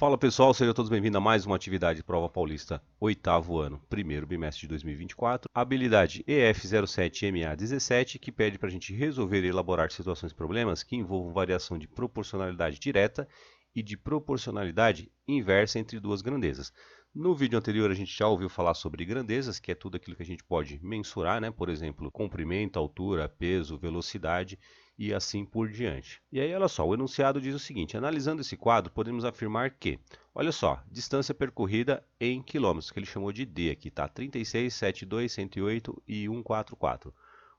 Fala pessoal, sejam todos bem-vindos a mais uma atividade de Prova Paulista, oitavo ano, primeiro bimestre de 2024. Habilidade EF07MA17, que pede para a gente resolver e elaborar situações e problemas que envolvam variação de proporcionalidade direta e de proporcionalidade inversa entre duas grandezas. No vídeo anterior a gente já ouviu falar sobre grandezas, que é tudo aquilo que a gente pode mensurar, né? Por exemplo, comprimento, altura, peso, velocidade e assim por diante. E aí, olha só, o enunciado diz o seguinte: analisando esse quadro, podemos afirmar que, olha só, distância percorrida em quilômetros, que ele chamou de D aqui, tá? 36, 72, 108 e 144.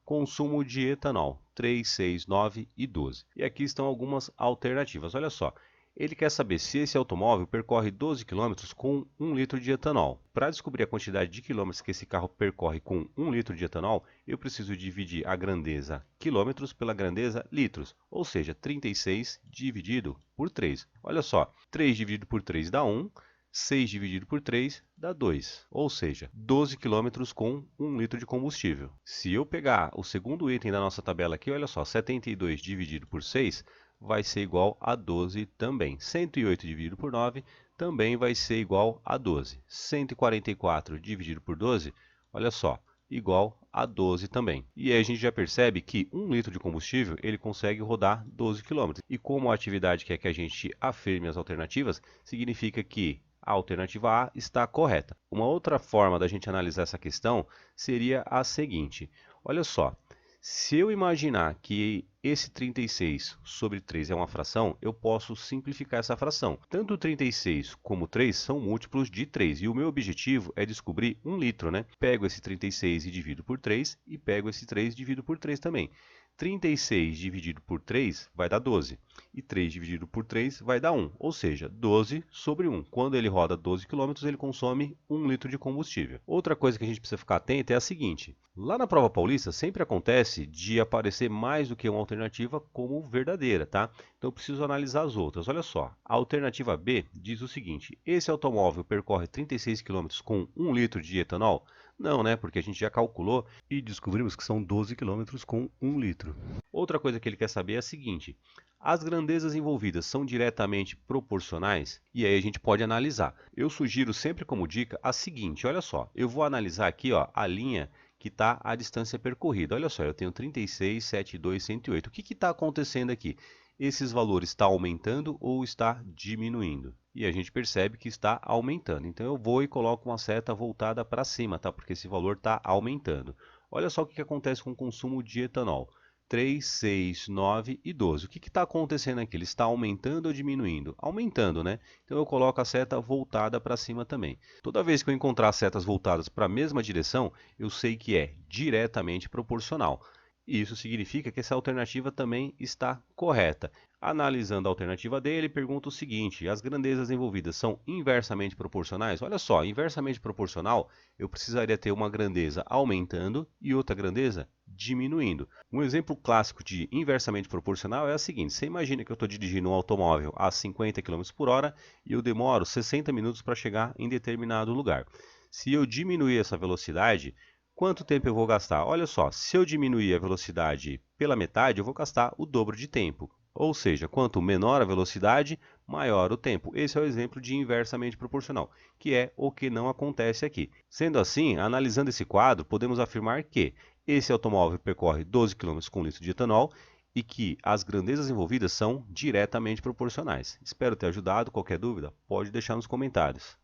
Consumo de etanol, 3, 6, 9 e 12. E aqui estão algumas alternativas, olha só. Ele quer saber se esse automóvel percorre 12 km com 1 litro de etanol. Para descobrir a quantidade de quilômetros que esse carro percorre com 1 litro de etanol, eu preciso dividir a grandeza quilômetros pela grandeza litros, ou seja, 36 dividido por 3. Olha só, 3 dividido por 3 dá 1, 6 dividido por 3 dá 2, ou seja, 12 km com 1 litro de combustível. Se eu pegar o segundo item da nossa tabela aqui, olha só, 72 dividido por 6 vai ser igual a 12 também. 108 dividido por 9 também vai ser igual a 12. 144 dividido por 12, olha só, igual a 12 também. E aí a gente já percebe que 1 litro de combustível ele consegue rodar 12 km. E como a atividade quer que a gente afirme as alternativas, significa que a alternativa A está correta. Uma outra forma da gente analisar essa questão seria a seguinte: olha só, se eu imaginar que esse 36 sobre 3 é uma fração, eu posso simplificar essa fração. Tanto 36 como 3 são múltiplos de 3 e o meu objetivo é descobrir 1 litro, né? Pego esse 36 e divido por 3 e pego esse 3 e divido por 3 também. 36 dividido por 3 vai dar 12 e 3 dividido por 3 vai dar 1, ou seja, 12 sobre 1. Quando ele roda 12 km, ele consome 1 litro de combustível. Outra coisa que a gente precisa ficar atento é a seguinte: lá na prova paulista sempre acontece de aparecer mais do que uma alternativa como verdadeira, tá? Então eu preciso analisar as outras. Olha só, a alternativa B diz o seguinte: esse automóvel percorre 36 km com 1 litro de etanol? Não, né? Porque a gente já calculou e descobrimos que são 12 km com 1 litro. Outra coisa que ele quer saber é a seguinte: as grandezas envolvidas são diretamente proporcionais? E aí a gente pode analisar. Eu sugiro sempre como dica a seguinte: olha só, eu vou analisar aqui ó, a linha que está a distância percorrida. Olha só, eu tenho 36, 72, 108. O que está acontecendo aqui? Esses valores estão aumentando ou está diminuindo? E a gente percebe que está aumentando. Então eu vou e coloco uma seta voltada para cima, tá? Porque esse valor está aumentando. Olha só o que acontece com o consumo de etanol. 3, 6, 9 e 12. O que está acontecendo aqui? Ele está aumentando ou diminuindo? Aumentando, né? Então eu coloco a seta voltada para cima também. Toda vez que eu encontrar setas voltadas para a mesma direção, eu sei que é diretamente proporcional. E isso significa que essa alternativa também está correta. Analisando a alternativa D, ele pergunta o seguinte: as grandezas envolvidas são inversamente proporcionais? Olha só, inversamente proporcional, eu precisaria ter uma grandeza aumentando e outra grandeza diminuindo. Um exemplo clássico de inversamente proporcional é a seguinte: você imagina que eu estou dirigindo um automóvel a 50 km por hora e eu demoro 60 minutos para chegar em determinado lugar. Se eu diminuir essa velocidade, quanto tempo eu vou gastar? Olha só, se eu diminuir a velocidade pela metade, eu vou gastar o dobro de tempo. Ou seja, quanto menor a velocidade, maior o tempo. Esse é o exemplo de inversamente proporcional, que é o que não acontece aqui. Sendo assim, analisando esse quadro, podemos afirmar que esse automóvel percorre 12 km com 1 litro de etanol e que as grandezas envolvidas são diretamente proporcionais. Espero ter ajudado. Qualquer dúvida, pode deixar nos comentários.